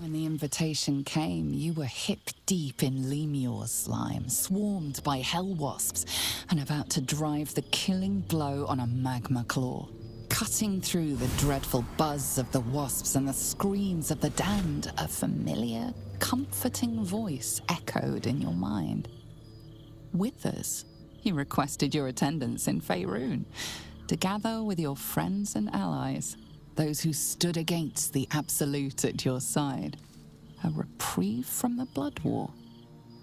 When the invitation came, you were hip-deep in lemur slime, swarmed by hell wasps, and about to drive the killing blow on a magma claw. Cutting through the dreadful buzz of the wasps and the screams of the damned, a familiar, comforting voice echoed in your mind. Withers, he requested your attendance in Faerun, to gather with your friends and allies, those who stood against the Absolute at your side. A reprieve from the blood war.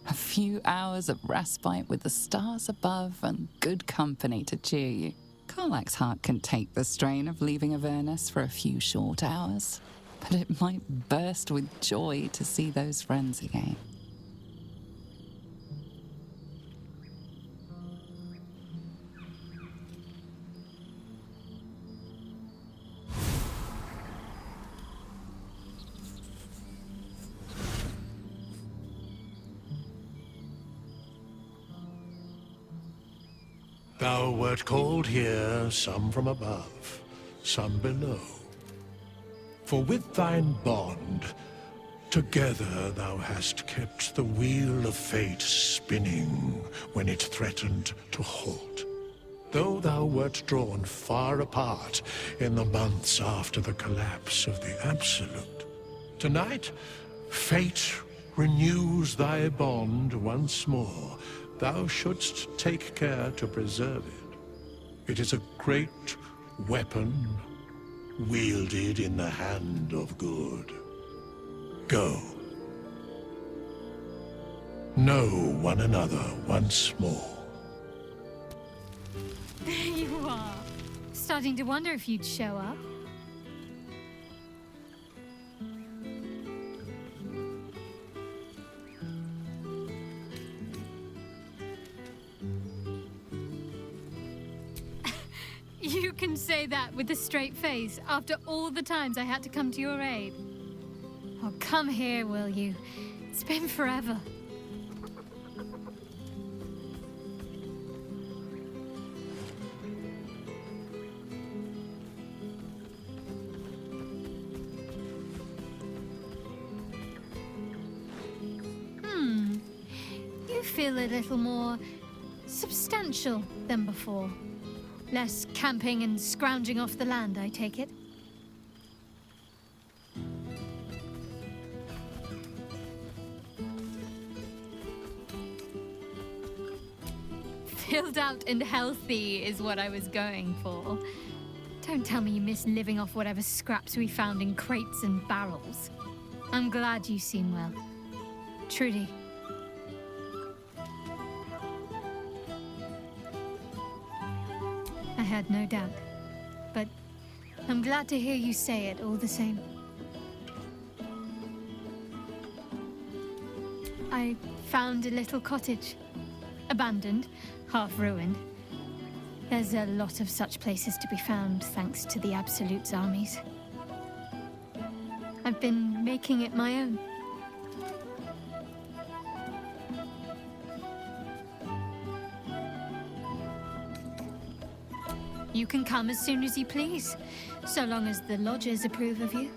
A few hours of respite with the stars above and good company to cheer you. Karlach's heart can take the strain of leaving Avernus for a few short hours, but it might burst with joy to see those friends again. Thou wert called here, some from above, some below. For with thine bond, together thou hast kept the wheel of fate spinning when it threatened to halt. Though thou wert drawn far apart in the months after the collapse of the Absolute, tonight, fate renews thy bond once more. Thou shouldst take care to preserve it. It is a great weapon wielded in the hand of good. Go. Know one another once more. There you are. Starting to wonder if you'd show up. You can say that with a straight face after all the times I had to come to your aid. Oh, come here, will you? It's been forever. You feel a little more substantial than before. Less camping and scrounging off the land, I take it? Filled out and healthy is what I was going for. Don't tell me you miss living off whatever scraps we found in crates and barrels. I'm glad you seem well. Trudy. I had no doubt, but I'm glad to hear you say it all the same. I found a little cottage, abandoned, half ruined. There's a lot of such places to be found thanks to the Absolute's armies. I've been making it my own. You can come as soon as you please, so long as the lodgers approve of you.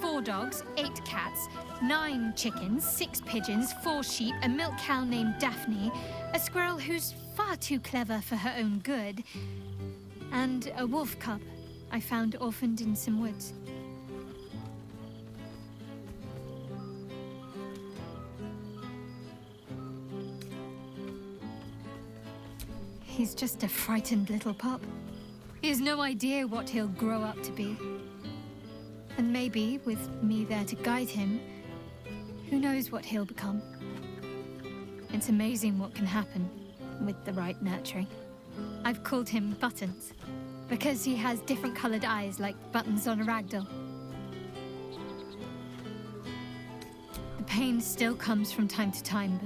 4 dogs, 8 cats, 9 chickens, 6 pigeons, 4 sheep, a milk cow named Daphne, a squirrel who's far too clever for her own good, and a wolf cub I found orphaned in some woods. He's just a frightened little pup. He has no idea what he'll grow up to be. And maybe, with me there to guide him, who knows what he'll become. It's amazing what can happen with the right nurturing. I've called him Buttons, because he has different colored eyes like buttons on a ragdoll. The pain still comes from time to time,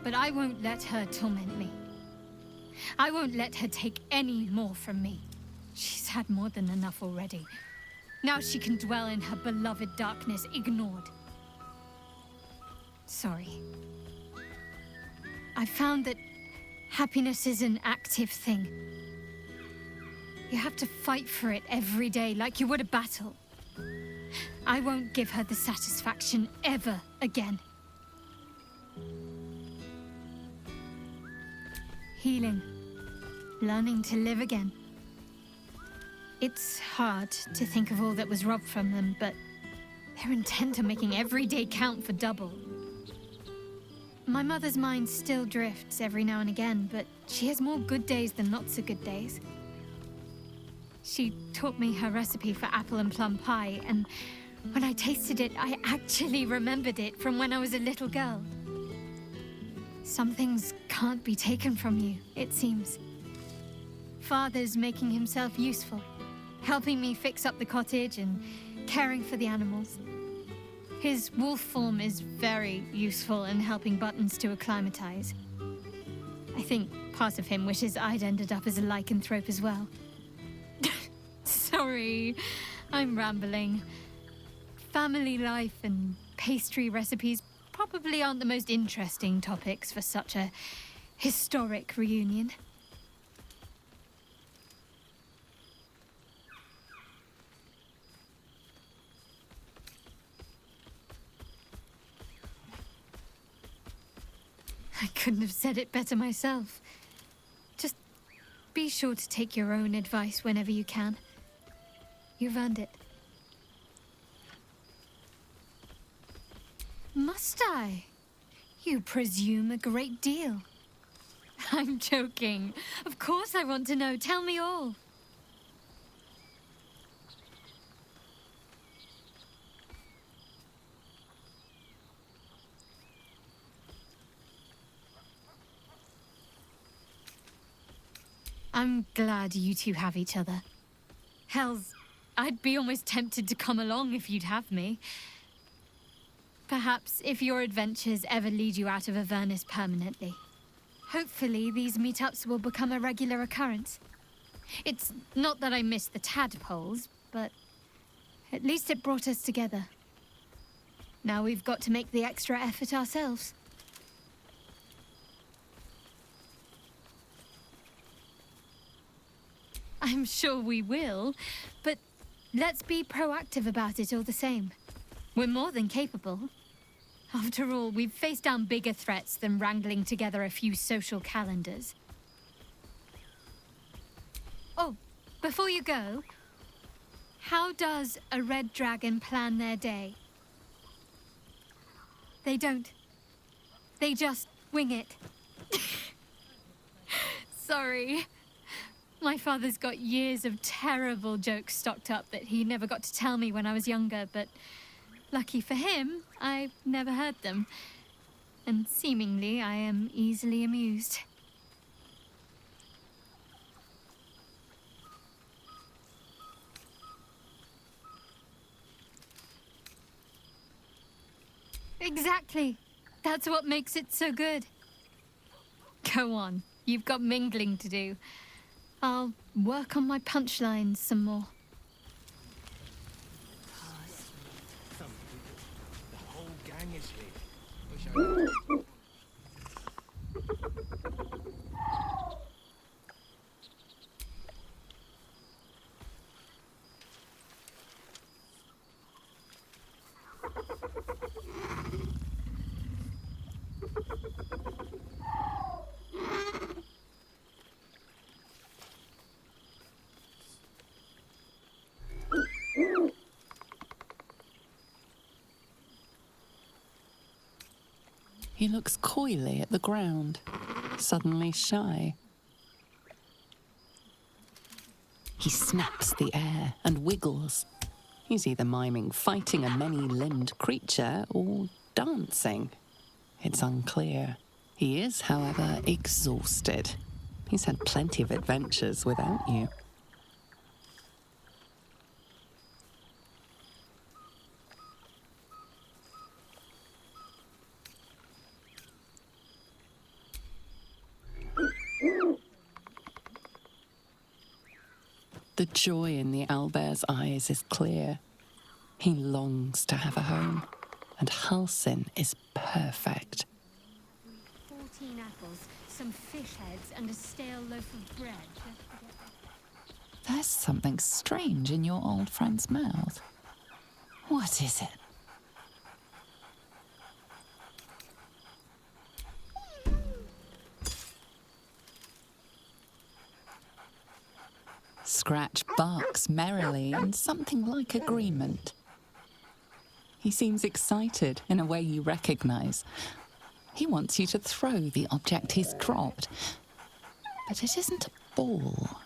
but I won't let her torment me. I won't let her take any more from me. She's had more than enough already. Now she can dwell in her beloved darkness, ignored. Sorry. I found that happiness is an active thing. You have to fight for it every day, like you would a battle. I won't give her the satisfaction ever again. Healing. Learning to live again. It's hard to think of all that was robbed from them, but they're intent on making every day count for double. My mother's mind still drifts every now and again, but she has more good days than not so good days. She taught me her recipe for apple and plum pie, and when I tasted it, I actually remembered it from when I was a little girl. Some things can't be taken from you, it seems. Father's making himself useful, helping me fix up the cottage and caring for the animals. His wolf form is very useful in helping Buttons to acclimatize. I think part of him wishes I'd ended up as a lycanthrope as well. Sorry, I'm rambling. Family life and pastry recipes probably aren't the most interesting topics for such a historic reunion. I couldn't have said it better myself. Just be sure to take your own advice whenever you can. You've earned it. Must I? You presume a great deal. I'm joking. Of course I want to know. Tell me all. I'm glad you two have each other. Hells, I'd be almost tempted to come along if you'd have me. Perhaps if your adventures ever lead you out of Avernus permanently. Hopefully these meetups will become a regular occurrence. It's not that I miss the tadpoles, but at least it brought us together. Now we've got to make the extra effort ourselves. I'm sure we will, but let's be proactive about it all the same. We're more than capable. After all, we've faced down bigger threats than wrangling together a few social calendars. Oh, before you go, how does a red dragon plan their day? They don't. They just wing it. Sorry. My father's got years of terrible jokes stocked up that he never got to tell me when I was younger, but lucky for him, I've never heard them. And seemingly, I am easily amused. Exactly. That's what makes it so good. Go on. You've got mingling to do. I'll work on my punchlines some more. The whole gang is here. He looks coyly at the ground, suddenly shy. He snaps the air and wiggles. He's either miming fighting a many-limbed creature or dancing. It's unclear. He is, however, exhausted. He's had plenty of adventures without you. The joy in the owlbear's eyes is clear. He longs to have a home, and Halsin is perfect. 14 apples, some fish heads, and a stale loaf of bread. There's something strange in your old friend's mouth. What is it? Scratch barks merrily in something like agreement. He seems excited in a way you recognize. He wants you to throw the object he's dropped. But it isn't a ball.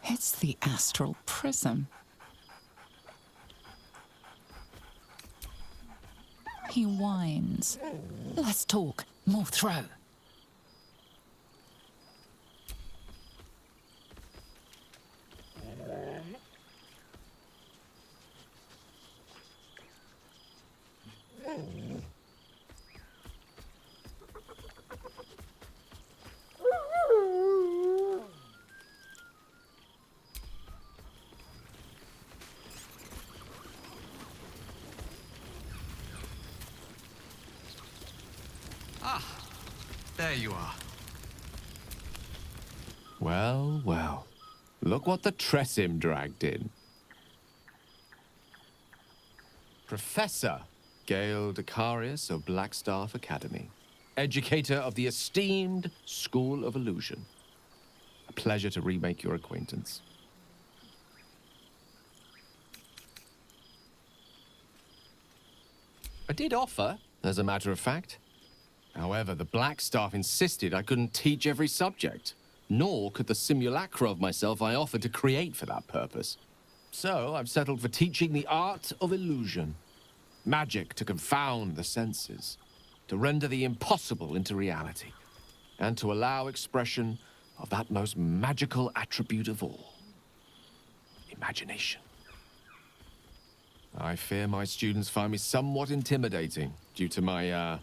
It's the astral prism. He whines. Less talk, more throw. There you are. Well, well. Look what the Tressim dragged in. Professor Gale Decarius of Blackstaff Academy. Educator of the esteemed School of Illusion. A pleasure to remake your acquaintance. I did offer, as a matter of fact. However, the Blackstaff insisted I couldn't teach every subject, nor could the simulacra of myself I offered to create for that purpose. So I've settled for teaching the art of illusion. Magic to confound the senses, to render the impossible into reality, and to allow expression of that most magical attribute of all, imagination. I fear my students find me somewhat intimidating due to my,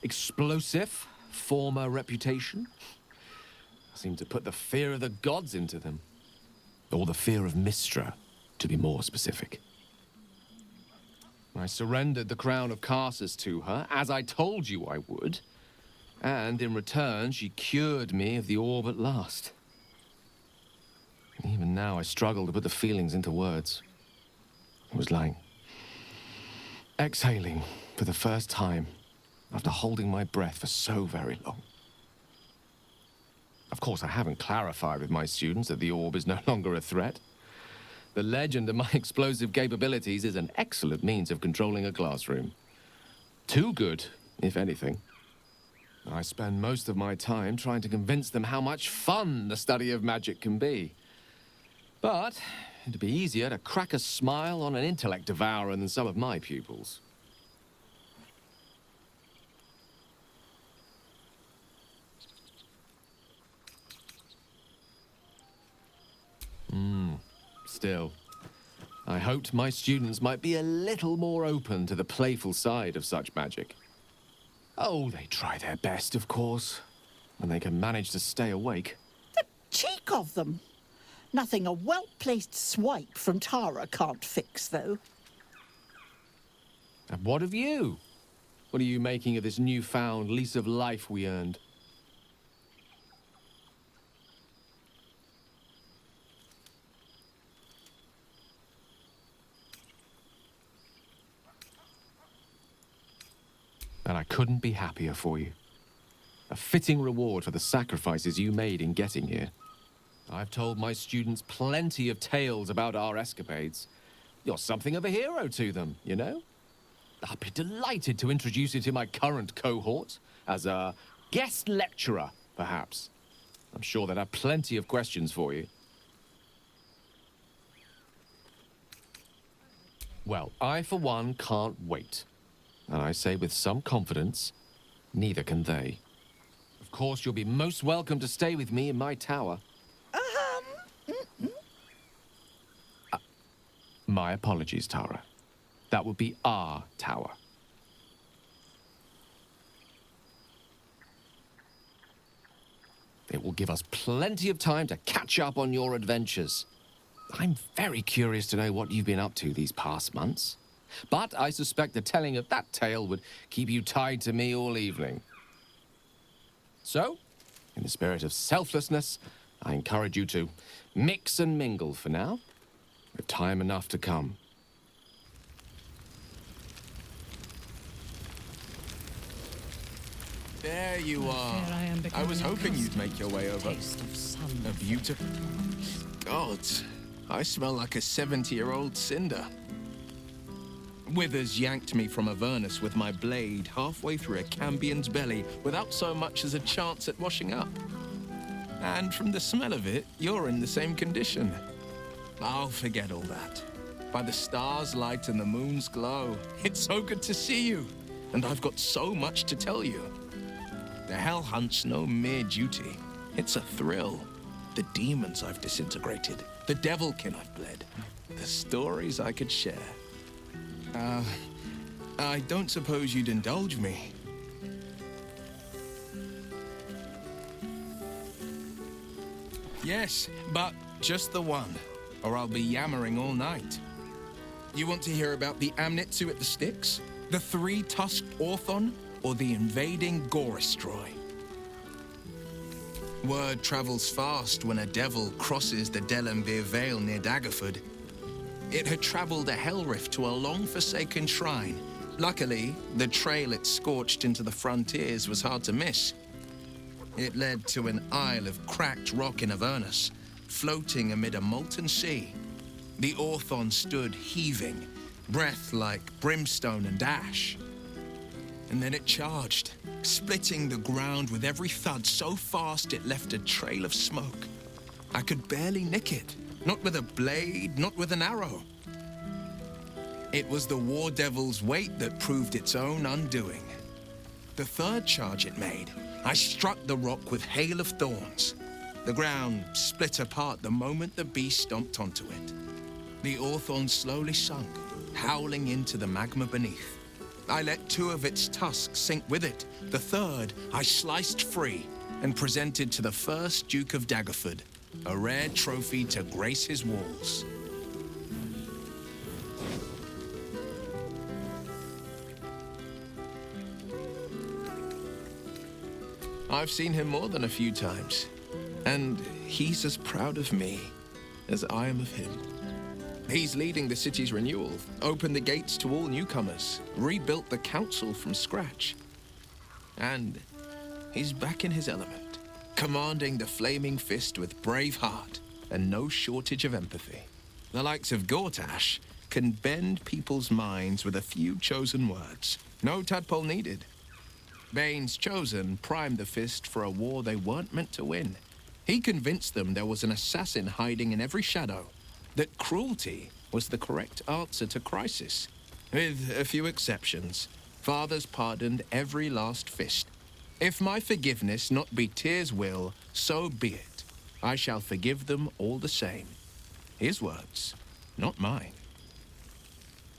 explosive former reputation. I seem to put the fear of the gods into them. Or the fear of Mystra, to be more specific. I surrendered the crown of Karsus to her, as I told you I would. And in return, she cured me of the orb at last. Even now, I struggle to put the feelings into words. It was like exhaling for the first time after holding my breath for so very long. Of course, I haven't clarified with my students that the orb is no longer a threat. The legend of my explosive capabilities is an excellent means of controlling a classroom. Too good, if anything. I spend most of my time trying to convince them how much fun the study of magic can be. But it'd be easier to crack a smile on an intellect devourer than some of my pupils. Still, I hoped my students might be a little more open to the playful side of such magic. Oh, they try their best, of course, when they can manage to stay awake. The cheek of them! Nothing a well-placed swipe from Tara can't fix, though. And what of you? What are you making of this newfound lease of life we earned? And I couldn't be happier for you. A fitting reward for the sacrifices you made in getting here. I've told my students plenty of tales about our escapades. You're something of a hero to them, you know? I'll be delighted to introduce you to my current cohort as a guest lecturer, perhaps. I'm sure they'd have plenty of questions for you. Well, I, for one, can't wait. And I say with some confidence, neither can they. Of course, you'll be most welcome to stay with me in my tower. My apologies, Tara. That would be our tower. It will give us plenty of time to catch up on your adventures. I'm very curious to know what you've been up to these past months. But I suspect the telling of that tale would keep you tied to me all evening. So, in the spirit of selflessness, I encourage you to mix and mingle for now, with time enough to come. There you are. fear I am I was becoming hoping you'd make your way over. Taste of sun. A beautiful... Gods, I smell like a 70-year-old cinder. Withers yanked me from Avernus with my blade halfway through a Cambion's belly without so much as a chance at washing up. And from the smell of it, you're in the same condition. I'll forget all that. By the stars' light and the moon's glow, it's so good to see you. And I've got so much to tell you. The Hell Hunt's no mere duty. It's a thrill. The demons I've disintegrated, the devilkin I've bled, the stories I could share. I don't suppose you'd indulge me. Yes, but just the one, or I'll be yammering all night. You want to hear about the Amnitsu at the Styx, the three-tusked Orthon, or the invading Gorestroy? Word travels fast when a devil crosses the Delenvir Vale near Daggerford. It had traveled a hell rift to a long-forsaken shrine. Luckily, the trail it scorched into the frontiers was hard to miss. It led to an isle of cracked rock in Avernus, floating amid a molten sea. The Orthon stood heaving, breath like brimstone and ash. And then it charged, splitting the ground with every thud so fast it left a trail of smoke. I could barely nick it, not with a blade, not with an arrow. It was the War Devil's weight that proved its own undoing. The third charge it made, I struck the rock with hail of thorns. The ground split apart the moment the beast stomped onto it. The Orthon slowly sunk, howling into the magma beneath. I let two of its tusks sink with it. The third I sliced free and presented to the first Duke of Daggerford, a rare trophy to grace his walls. I've seen him more than a few times, and he's as proud of me as I am of him. He's leading the city's renewal, opened the gates to all newcomers, rebuilt the council from scratch. And he's back in his element, commanding the Flaming Fist with brave heart and no shortage of empathy. The likes of Gortash can bend people's minds with a few chosen words. No tadpole needed. Bane's Chosen primed the Fist for a war they weren't meant to win. He convinced them there was an assassin hiding in every shadow, that cruelty was the correct answer to crisis. With a few exceptions, fathers pardoned every last fist. If my forgiveness not be Tyr's will, so be it. I shall forgive them all the same. His words, not mine.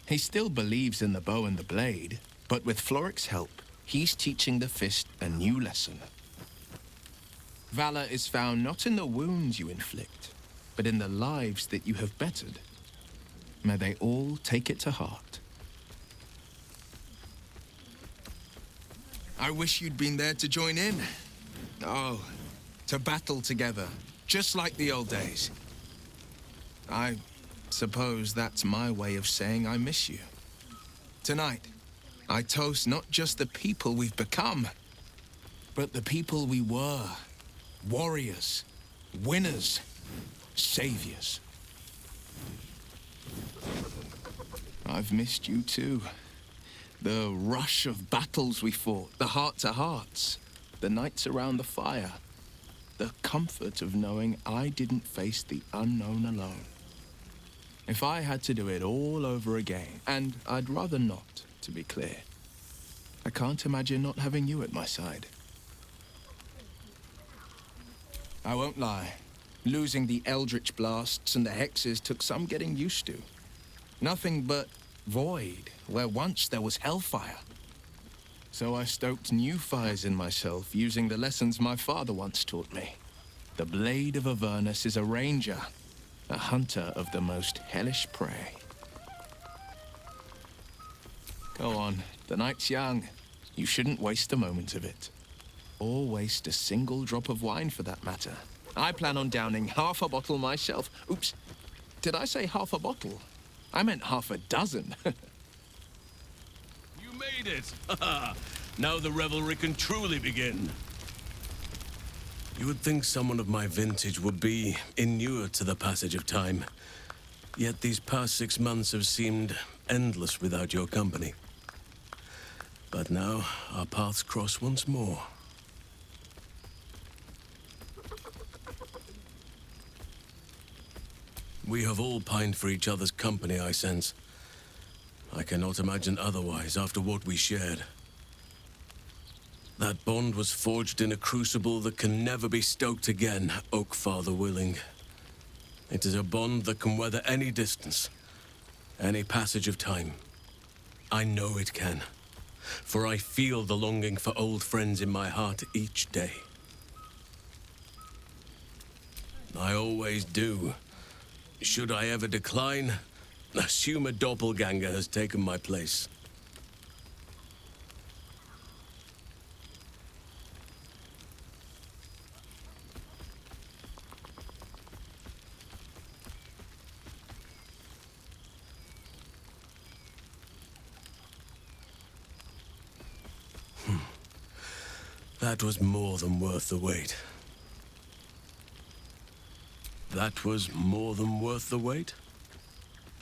He still believes in the bow and the blade, but with Floric's help, he's teaching the Fist a new lesson. Valor is found not in the wounds you inflict, but in the lives that you have bettered. May they all take it to heart. I wish you'd been there to join in. Oh, to battle together, just like the old days. I suppose that's my way of saying I miss you. Tonight, I toast not just the people we've become, but the people we were. Warriors, winners, saviors. I've missed you too. The rush of battles we fought, the heart-to-hearts, the nights around the fire, the comfort of knowing I didn't face the unknown alone. If I had to do it all over again, and I'd rather not, to be clear, I can't imagine not having you at my side. I won't lie. Losing the Eldritch Blasts and the Hexes took some getting used to. Nothing but void, where once there was hellfire. So I stoked new fires in myself using the lessons my father once taught me. The Blade of Avernus is a ranger, a hunter of the most hellish prey. Go on, the night's young. You shouldn't waste a moment of it. Or waste a single drop of wine for that matter. I plan on downing half a bottle myself. Oops, did I say half a bottle? I meant half a dozen. You made it! Now the revelry can truly begin. You would think someone of my vintage would be inured to the passage of time. Yet these past 6 months have seemed endless without your company. But now our paths cross once more. We have all pined for each other's company, I sense. I cannot imagine otherwise after what we shared. That bond was forged in a crucible that can never be stoked again, Oak Father willing. It is a bond that can weather any distance, any passage of time. I know it can, for I feel the longing for old friends in my heart each day. I always do. Should I ever decline, assume a doppelganger has taken my place. That was more than worth the wait. That was more than worth the wait?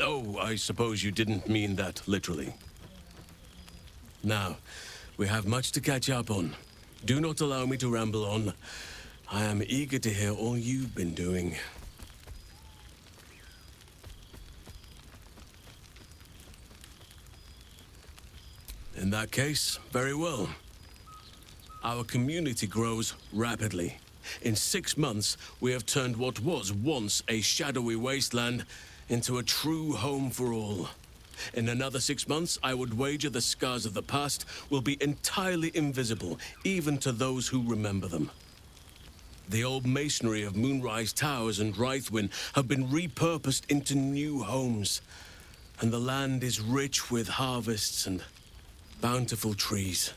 Oh, I suppose you didn't mean that literally. Now, we have much to catch up on. Do not allow me to ramble on. I am eager to hear all you've been doing. In that case, very well. Our community grows rapidly. In 6 months, we have turned what was once a shadowy wasteland into a true home for all. In another 6 months, I would wager the scars of the past will be entirely invisible, even to those who remember them. The old masonry of Moonrise Towers and Rythwin have been repurposed into new homes, and the land is rich with harvests and bountiful trees.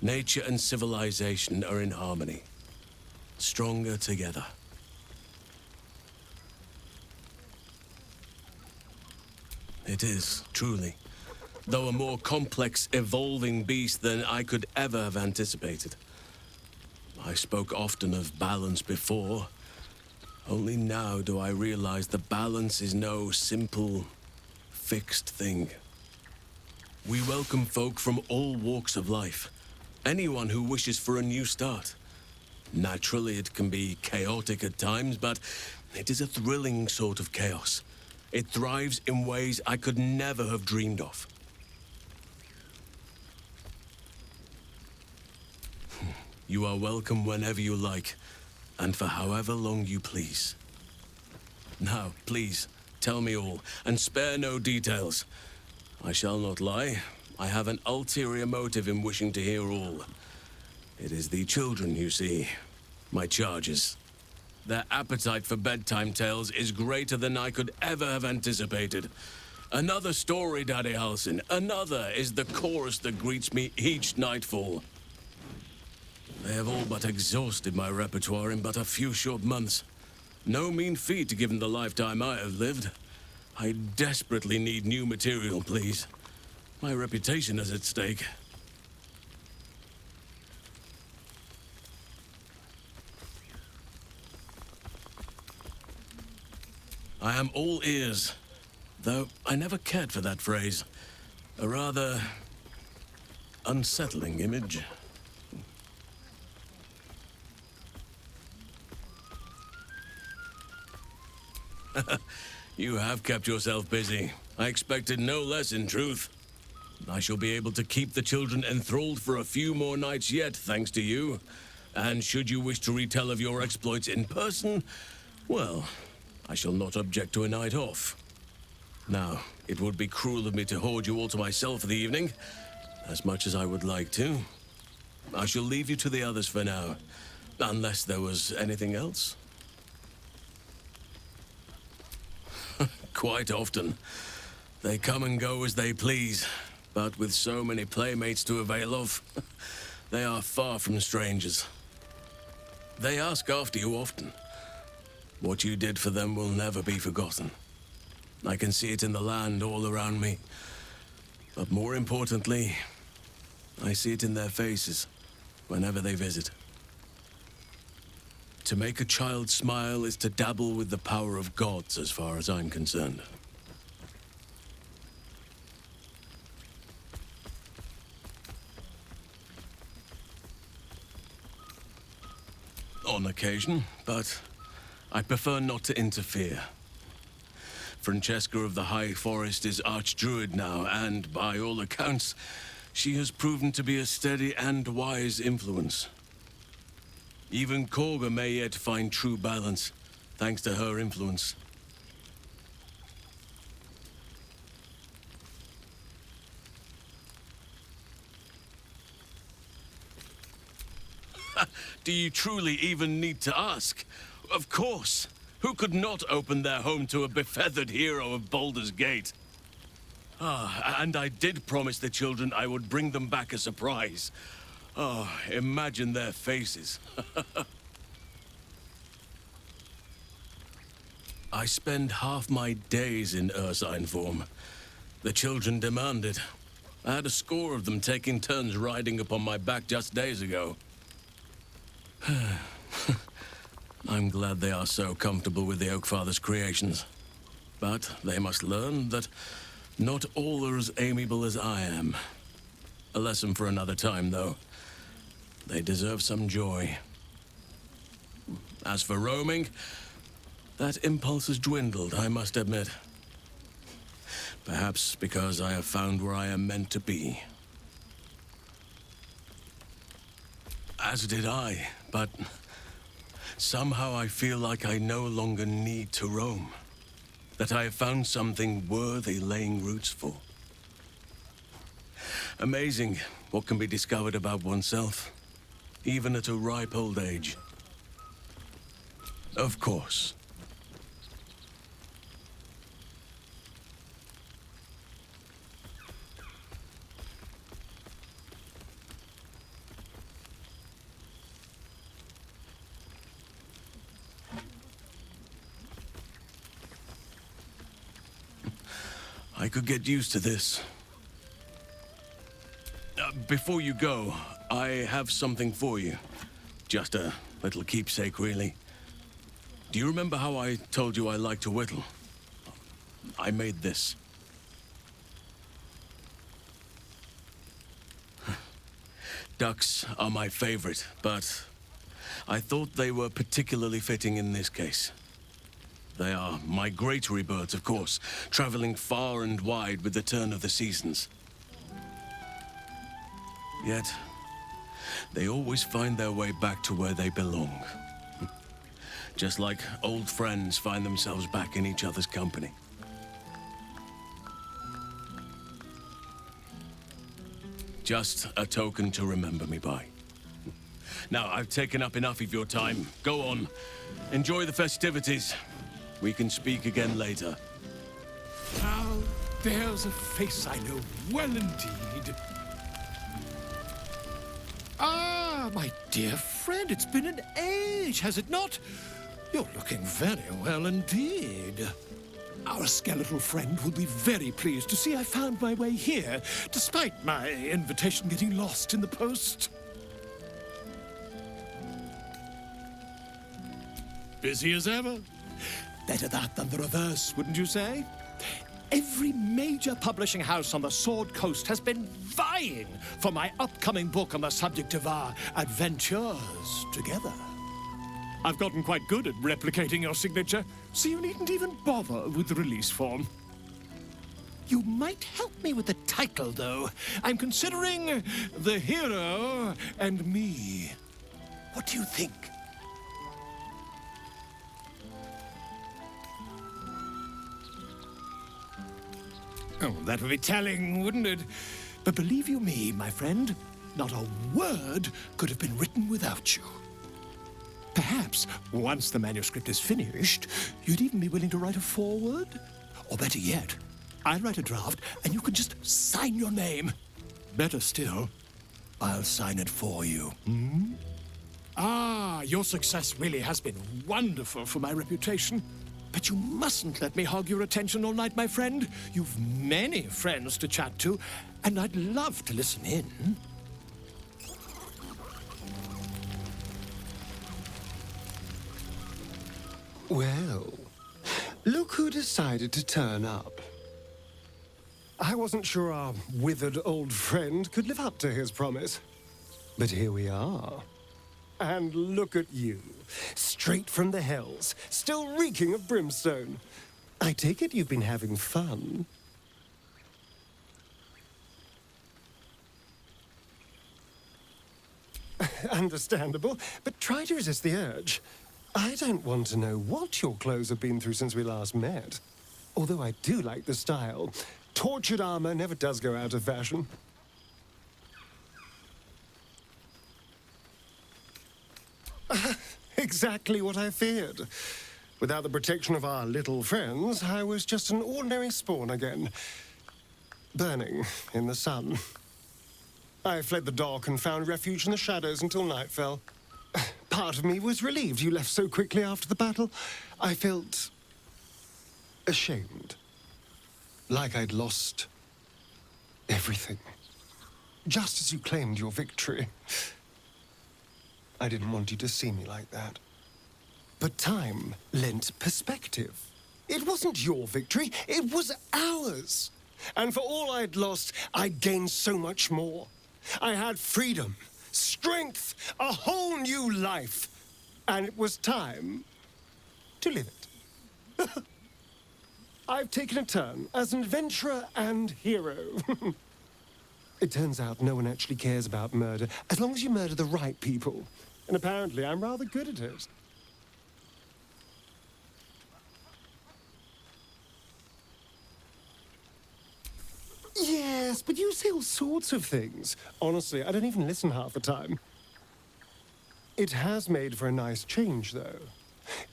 Nature and civilization are in harmony, stronger together. It is, truly, though a more complex, evolving beast than I could ever have anticipated. I spoke often of balance before. Only now do I realize that balance is no simple, fixed thing. We welcome folk from all walks of life. Anyone who wishes for a new start. Naturally, it can be chaotic at times, but it is a thrilling sort of chaos. It thrives in ways I could never have dreamed of. You are welcome whenever you like, and for however long you please. Now, please, tell me all, and spare no details. I shall not lie. I have an ulterior motive in wishing to hear all. It is the children, you see. My charges. Their appetite for bedtime tales is greater than I could ever have anticipated. Another story, Daddy Halsin. Another is the chorus that greets me each nightfall. They have all but exhausted my repertoire in but a few short months. No mean feat given the lifetime I have lived. I desperately need new material, please. My reputation is at stake. I am all ears, though I never cared for that phrase. A rather unsettling image. You have kept yourself busy. I expected no less, in truth. I shall be able to keep the children enthralled for a few more nights yet, thanks to you. And should you wish to retell of your exploits in person, well, I shall not object to a night off. Now, it would be cruel of me to hoard you all to myself for the evening, as much as I would like to. I shall leave you to the others for now, unless there was anything else. Quite often. They come and go as they please, but with so many playmates to avail of, they are far from strangers. They ask after you often. What you did for them will never be forgotten. I can see it in the land all around me. But more importantly, I see it in their faces whenever they visit. To make a child smile is to dabble with the power of gods, as far as I'm concerned. On occasion, but I prefer not to interfere. Francesca of the High Forest is Archdruid now, and by all accounts, she has proven to be a steady and wise influence. Even Korga may yet find true balance, thanks to her influence. Do you truly even need to ask? Of course! Who could not open their home to a befeathered hero of Baldur's Gate? Ah, and I did promise the children I would bring them back a surprise. Oh, imagine their faces. I spend half my days in Ursine form. The children demand it. I had a score of them taking turns riding upon my back just days ago. I'm glad they are so comfortable with the Oakfather's creations. But they must learn that not all are as amiable as I am. A lesson for another time, though. They deserve some joy. As for roaming, that impulse has dwindled, I must admit. Perhaps because I have found where I am meant to be. As did I, but somehow I feel like I no longer need to roam. That I have found something worthy laying roots for. Amazing what can be discovered about oneself, even at a ripe old age. Of course. I could get used to this. Before you go, I have something for you. Just a little keepsake, really. Do you remember how I told you I like to whittle? I made this. Ducks are my favorite, but I thought they were particularly fitting in this case. They are migratory birds, of course, traveling far and wide with the turn of the seasons. Yet, they always find their way back to where they belong. Just like old friends find themselves back in each other's company. Just a token to remember me by. Now, I've taken up enough of your time. Go on. Enjoy the festivities. We can speak again later. Now, there's a face I know well indeed. Ah, my dear friend, it's been an age, has it not? You're looking very well indeed. Our skeletal friend will be very pleased to see I found my way here, despite my invitation getting lost in the post. Busy as ever. Better that than the reverse, wouldn't you say? Every major publishing house on the Sword Coast has been vying for my upcoming book on the subject of our adventures together. I've gotten quite good at replicating your signature, so you needn't even bother with the release form. You might help me with the title, though. I'm considering The Hero and Me. What do you think? Oh, that would be telling, wouldn't it? But believe you me, my friend, not a word could have been written without you. Perhaps, once the manuscript is finished, you'd even be willing to write a foreword? Or better yet, I'll write a draft and you can just sign your name. Better still, I'll sign it for you. Hmm? Ah, your success really has been wonderful for my reputation. But you mustn't let me hog your attention all night, my friend. You've many friends to chat to, and I'd love to listen in. Well, look who decided to turn up. I wasn't sure our withered old friend could live up to his promise. But here we are. And look at you, straight from the hells, still reeking of brimstone. I take it you've been having fun. Understandable, but try to resist the urge. I don't want to know what your clothes have been through since we last met. Although I do like the style. Tortured armor never does go out of fashion. Exactly what I feared. Without the protection of our little friends, I was just an ordinary spawn again. Burning in the sun. I fled the dock and found refuge in the shadows until night fell. Part of me was relieved you left so quickly after the battle. I felt ashamed. Like I'd lost everything. Just as you claimed your victory. I didn't want you to see me like that. But time lent perspective. It wasn't your victory, it was ours. And for all I'd lost, I'd gained so much more. I had freedom, strength, a whole new life. And it was time to live it. I've taken a turn as an adventurer and hero. It turns out no one actually cares about murder, as long as you murder the right people. And apparently I'm rather good at it. Yes, but you say all sorts of things. Honestly, I don't even listen half the time. It has made for a nice change, though.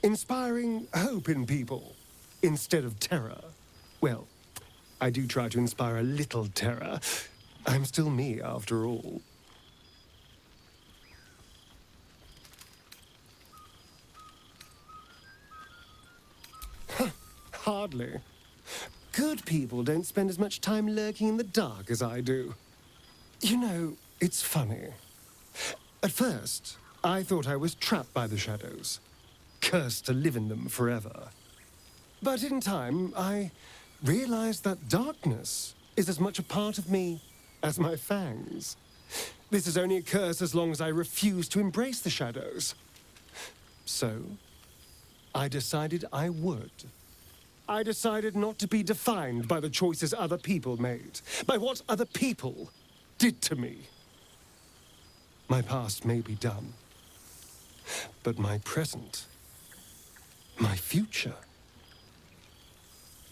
Inspiring hope in people, instead of terror. Well, I do try to inspire a little terror. I'm still me, after all. Hardly. Good people don't spend as much time lurking in the dark as I do. You know, it's funny. At first, I thought I was trapped by the shadows, cursed to live in them forever. But in time, I realized that darkness is as much a part of me as my fangs. This is only a curse as long as I refuse to embrace the shadows. So, I decided I would. I decided not to be defined by the choices other people made, by what other people did to me. My past may be done, but my present, my future,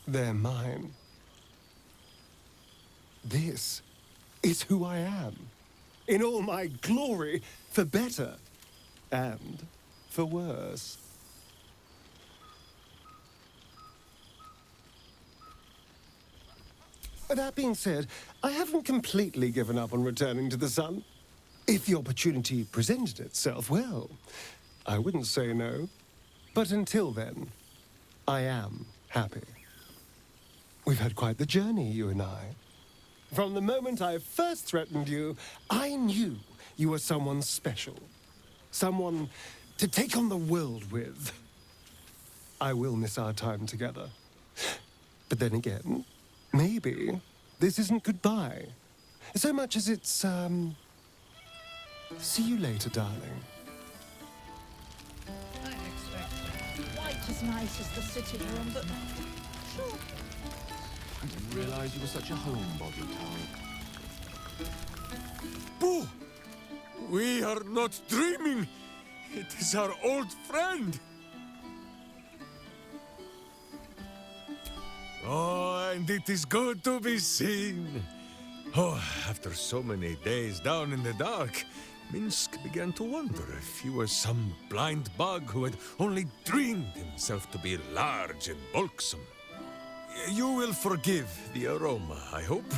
they're mine. This is who I am, in all my glory, for better and for worse. That being said, I haven't completely given up on returning to the sun. If the opportunity presented itself, well, I wouldn't say no. But until then, I am happy. We've had quite the journey, you and I. From the moment I first threatened you, I knew you were someone special. Someone to take on the world with. I will miss our time together. But then again, maybe this isn't goodbye. So much as it's, see you later, darling. Quite as nice as the sitting room, but sure. I didn't realize you were such a homebody, Karlach. Boo! We are not dreaming. It is our old friend. Oh, and it is good to be seen. Oh, after so many days down in the dark, Minsk began to wonder if he was some blind bug who had only dreamed himself to be large and bulksome. You will forgive the aroma, I hope.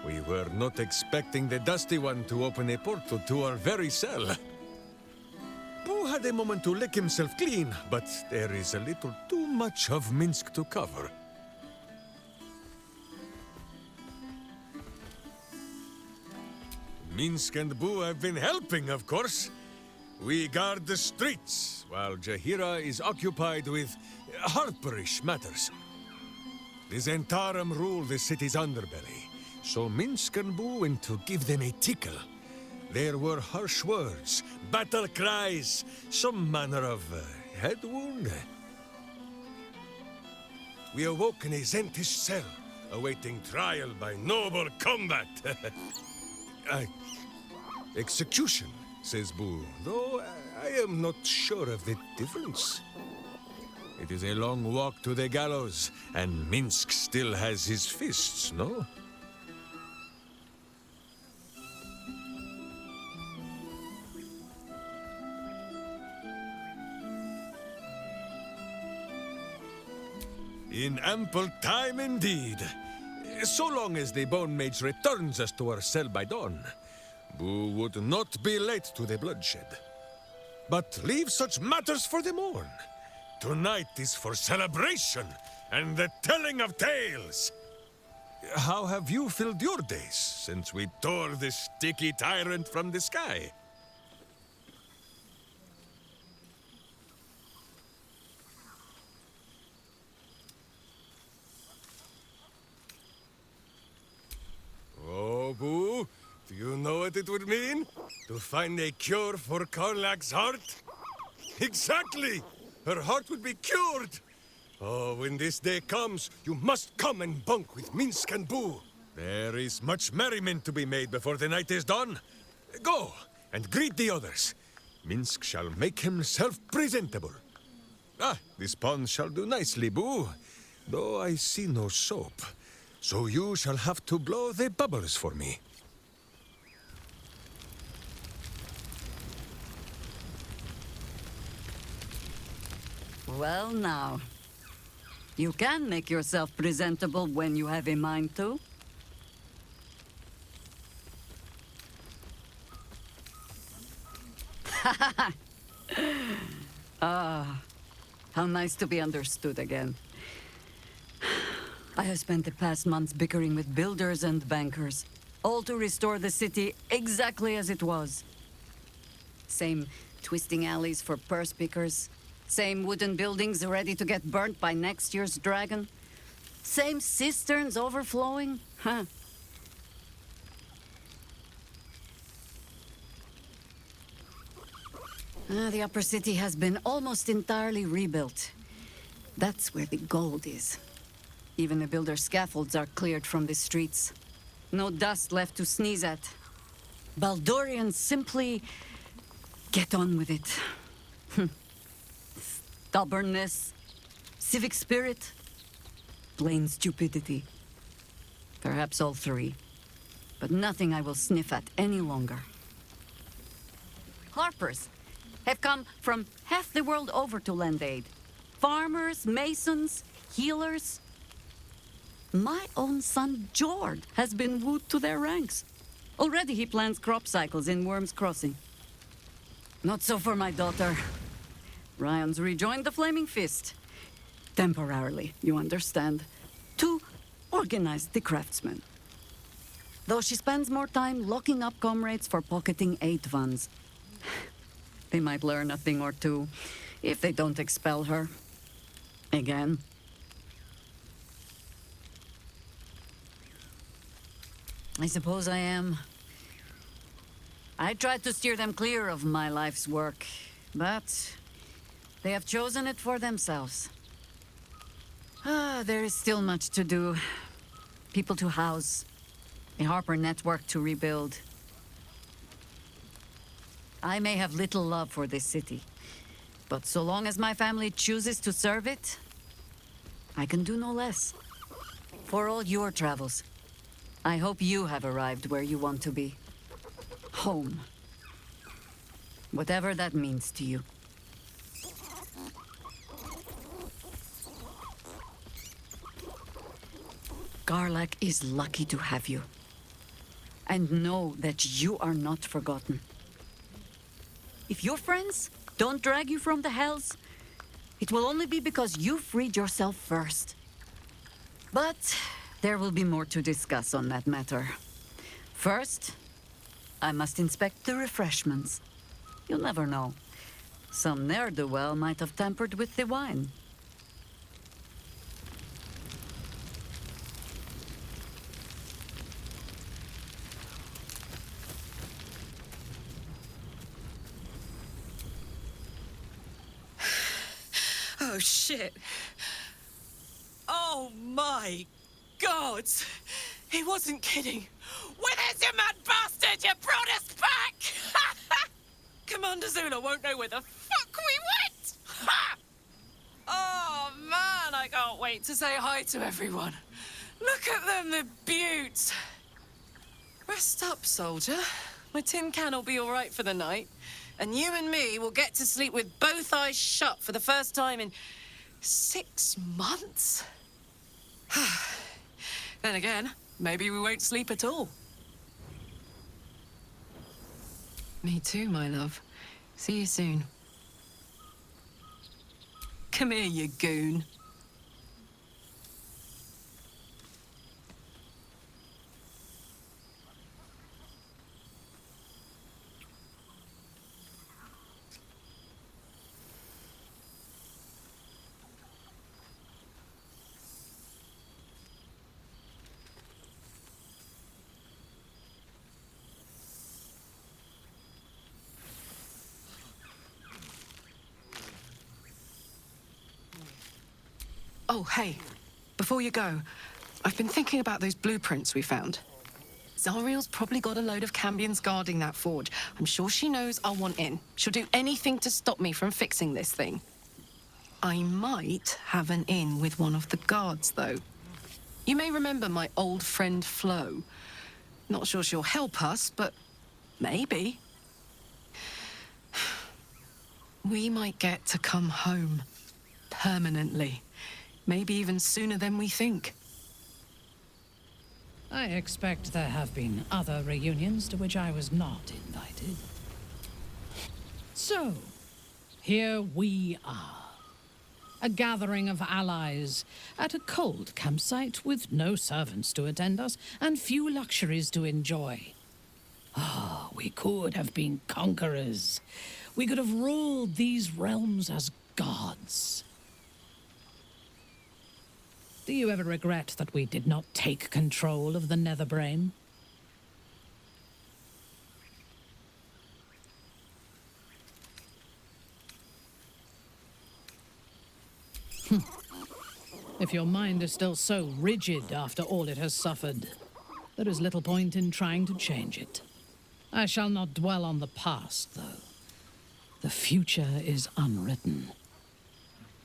We were not expecting the Dusty One to open a portal to our very cell. Boo had a moment to lick himself clean, but there is a little too much of Minsk to cover. Minsk and Boo have been helping, of course. We guard the streets, while Jahira is occupied with harperish matters. The Zentarum rule the city's underbelly, so Minsk and Boo went to give them a tickle. There were harsh words, battle cries, some manner of head wound. We awoke in a Zentish cell, awaiting trial by noble combat. Execution, says Boo, though I am not sure of the difference. It is a long walk to the gallows, and Minsk still has his fists, no? In ample time indeed. So long as the Bone Mage returns us to our cell by dawn, Boo would not be late to the bloodshed. But leave such matters for the morn. Tonight is for celebration and the telling of tales. How have you filled your days since we tore the sticky tyrant from the sky? Oh, Boo, do you know what it would mean? To find a cure for Karlach's heart? Exactly! Her heart would be cured! Oh, when this day comes, you must come and bunk with Minsk and Boo. There is much merriment to be made before the night is done. Go, and greet the others. Minsk shall make himself presentable. Ah, this pond shall do nicely, Boo, though I see no soap. So you shall have to blow the bubbles for me. Well now, you can make yourself presentable when you have a mind to. Ah, how nice to be understood again. I have spent the past months bickering with builders and bankers, all to restore the city exactly as it was. Same twisting alleys for purse pickers, same wooden buildings ready to get burnt by next year's dragon, same cisterns overflowing, huh? The upper city has been almost entirely rebuilt. That's where the gold is. Even the builder's scaffolds are cleared from the streets. No dust left to sneeze at. Baldurians simply get on with it. Stubbornness, civic spirit, plain stupidity. Perhaps all three, but nothing I will sniff at any longer. Harpers have come from half the world over to lend aid. Farmers, masons, healers. My own son, Jord, has been wooed to their ranks. Already he plans crop cycles in Worm's Crossing. Not so for my daughter. Ryan's rejoined the Flaming Fist. Temporarily, you understand. To organize the craftsmen. Though she spends more time locking up comrades for pocketing aid funds. They might learn a thing or two, if they don't expel her. Again. I suppose I am. I tried to steer them clear of my life's work, but they have chosen it for themselves. There is still much to do. People to house, a Harper network to rebuild. I may have little love for this city, but so long as my family chooses to serve it, I can do no less. For all your travels, I hope you have arrived where you want to be. Home. Whatever that means to you. Karlach is lucky to have you. And know that you are not forgotten. If your friends don't drag you from the hells, it will only be because you freed yourself first. But there will be more to discuss on that matter. First, I must inspect the refreshments. You never know. Some ne'er-do-well might have tampered with the wine. Oh, shit. Oh, my God. He wasn't kidding. Where's your mad bastard? You brought us back! Commander Zula won't know where the fuck we went! Ha! Oh, man, I can't wait to say hi to everyone. Look at them, the beauts. Rest up, soldier. My tin can will be all right for the night. And you and me will get to sleep with both eyes shut for the first time in 6 months? Then again, maybe we won't sleep at all. Me too, my love. See you soon. Come here, you goon. Oh, hey. Before you go, I've been thinking about those blueprints we found. Zariel's probably got a load of Cambions guarding that forge. I'm sure she knows I'll want in. She'll do anything to stop me from fixing this thing. I might have an in with one of the guards, though. You may remember my old friend Flo. Not sure she'll help us, but maybe. We might get to come home. Permanently. Maybe even sooner than we think. I expect there have been other reunions to which I was not invited. So, here we are. A gathering of allies at a cold campsite with no servants to attend us and few luxuries to enjoy. Ah, we could have been conquerors. We could have ruled these realms as gods. Do you ever regret that we did not take control of the Netherbrain? If your mind is still so rigid after all it has suffered, there is little point in trying to change it. I shall not dwell on the past, though. The future is unwritten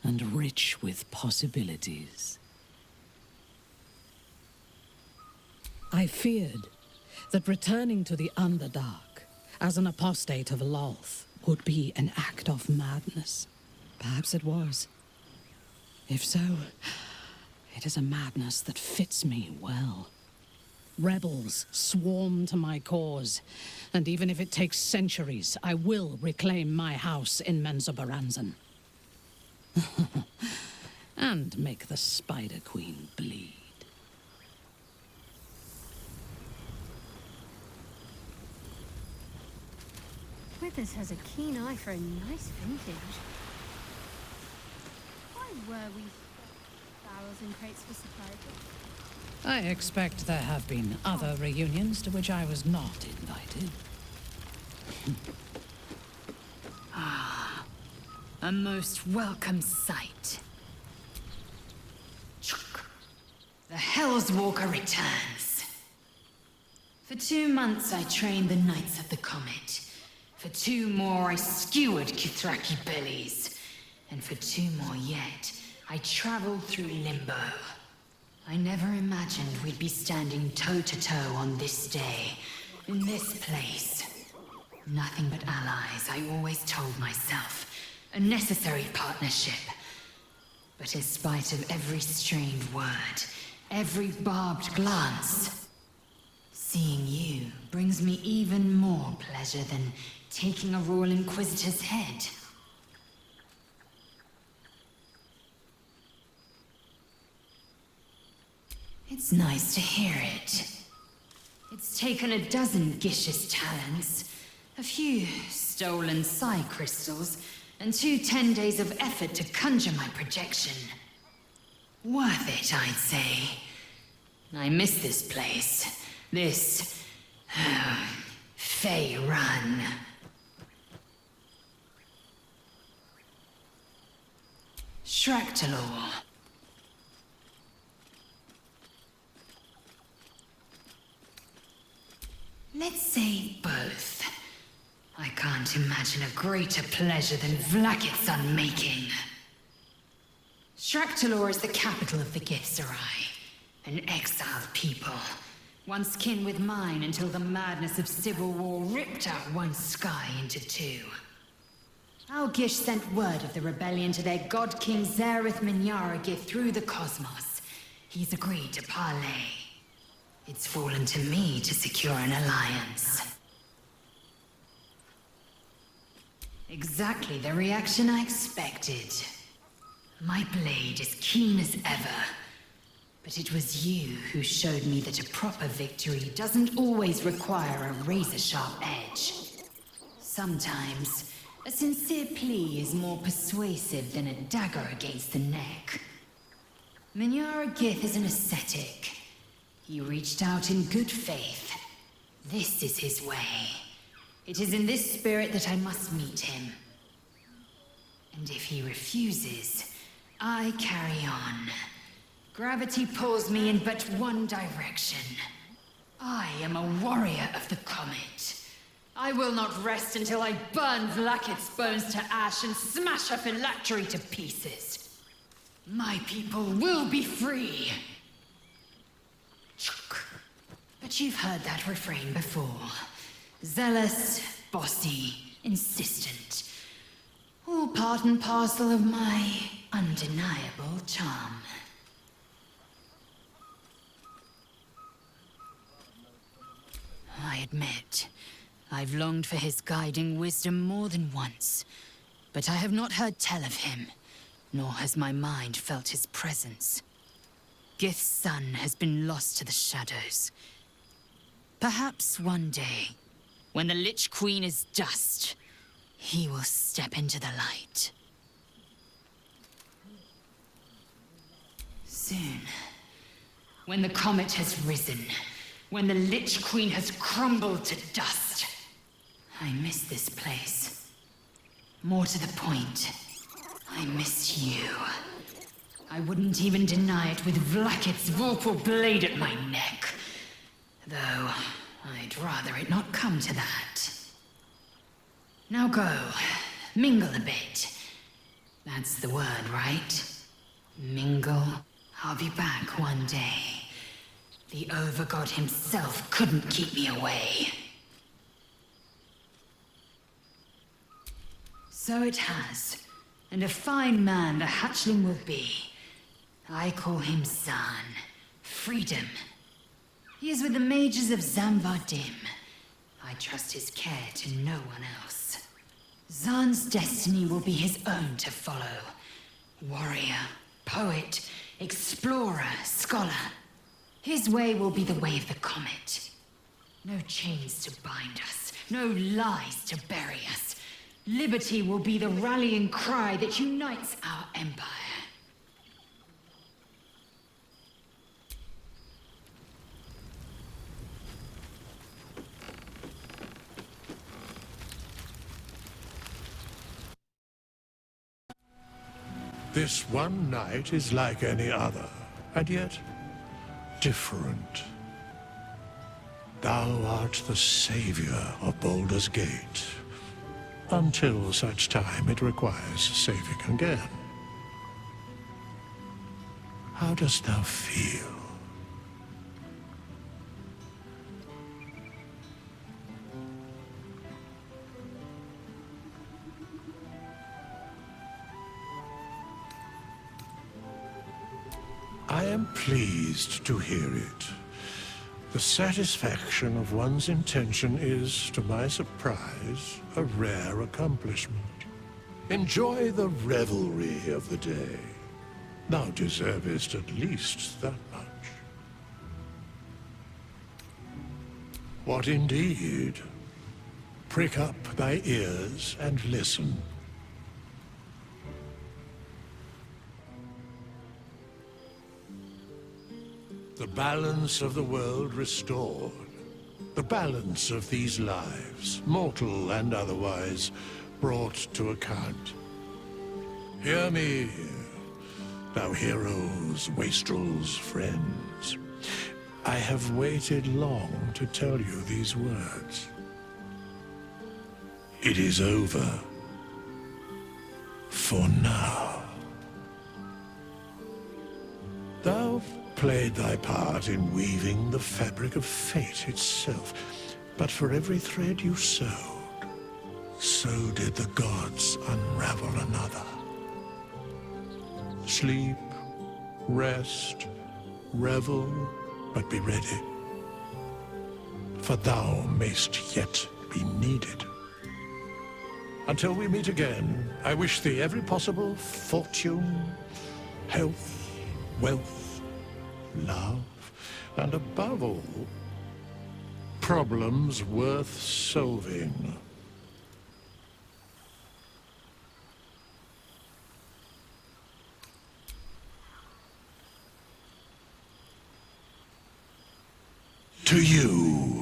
and rich with possibilities. I feared that returning to the Underdark as an apostate of Lolth would be an act of madness. Perhaps it was. If so, it is a madness that fits me well. Rebels swarm to my cause, and even if it takes centuries, I will reclaim my house in Menzoberranzan. And make the Spider Queen bleed. Withers has a keen eye for a nice vintage. Why were we barrels and crates for supply? I expect there have been other reunions to which I was not invited. A most welcome sight. The Hell's Walker returns. For 2 months I trained the Knights of the Comet. For 2 more I skewered Kithraki bellies. And for 2 more yet, I traveled through Limbo. I never imagined we'd be standing toe-to-toe on this day, in this place. Nothing but allies, I always told myself. A necessary partnership. But in spite of every strained word, every barbed glance, seeing you brings me even more pleasure than taking a Royal Inquisitor's head. It's nice to hear it. It's taken a dozen Gish's talents, A few stolen psi crystals, and 2 10 days of effort to conjure my projection. Worth it, I'd say. I miss this place. This... Fey Run. Shractalor. Let's say both. I can't imagine a greater pleasure than Vlaakith's unmaking. Shractalor is the capital of the Githzerai, an exiled people, once kin with mine until the madness of civil war ripped out one sky into 2. Algish sent word of the rebellion to their god king Zareth Minyaragith through the cosmos. He's agreed to parley. It's fallen to me to secure an alliance. Exactly the reaction I expected. My blade is keen as ever. But it was you who showed me that a proper victory doesn't always require a razor-sharp edge. Sometimes, a sincere plea is more persuasive than a dagger against the neck. Minyaragith is an ascetic. He reached out in good faith. This is his way. It is in this spirit that I must meet him. And if he refuses, I carry on. Gravity pulls me in but one direction. I am a warrior of the comet. I will not rest until I burn Vlaakith's bones to ash and smash her phylactery to pieces. My people will be free. But you've heard that refrain before. Zealous, bossy, insistent. All part and parcel of my undeniable charm. I admit, I've longed for his guiding wisdom more than once, but I have not heard tell of him, nor has my mind felt his presence. Gith's son has been lost to the shadows. Perhaps one day, when the Lich Queen is dust, he will step into the light. Soon, when the comet has risen, when the Lich Queen has crumbled to dust, I miss this place. More to the point, I miss you. I wouldn't even deny it with Vlaakith's vorpal blade at my neck. Though, I'd rather it not come to that. Now go, mingle a bit. That's the word, right? Mingle. I'll be back one day. The Overgod himself couldn't keep me away. So it has. And a fine man the hatchling will be. I call him Zaan. Freedom. He is with the mages of Zamvardim. I trust his care to no one else. Zaan's destiny will be his own to follow. Warrior, poet, explorer, scholar. His way will be the way of the comet. No chains to bind us, no lies to bury us. Liberty will be the rallying cry that unites our empire. This one night is like any other, and yet different. Thou art the savior of Baldur's Gate, until such time it requires saving again. How dost thou feel? I am pleased to hear it. The satisfaction of one's intention is, to my surprise, a rare accomplishment. Enjoy the revelry of the day. Thou deservest at least that much. What indeed? Prick up thy ears and listen. The balance of the world restored. The balance of these lives, mortal and otherwise, brought to account. Hear me, thou heroes, wastrels, friends. I have waited long to tell you these words. It is over. For now. Thou played thy part in weaving the fabric of fate itself, but for every thread you sewed, so did the gods unravel another. Sleep, rest, revel, but be ready, for thou mayst yet be needed. Until we meet again, I wish thee every possible fortune, health, wealth, love, and above all, problems worth solving. To you.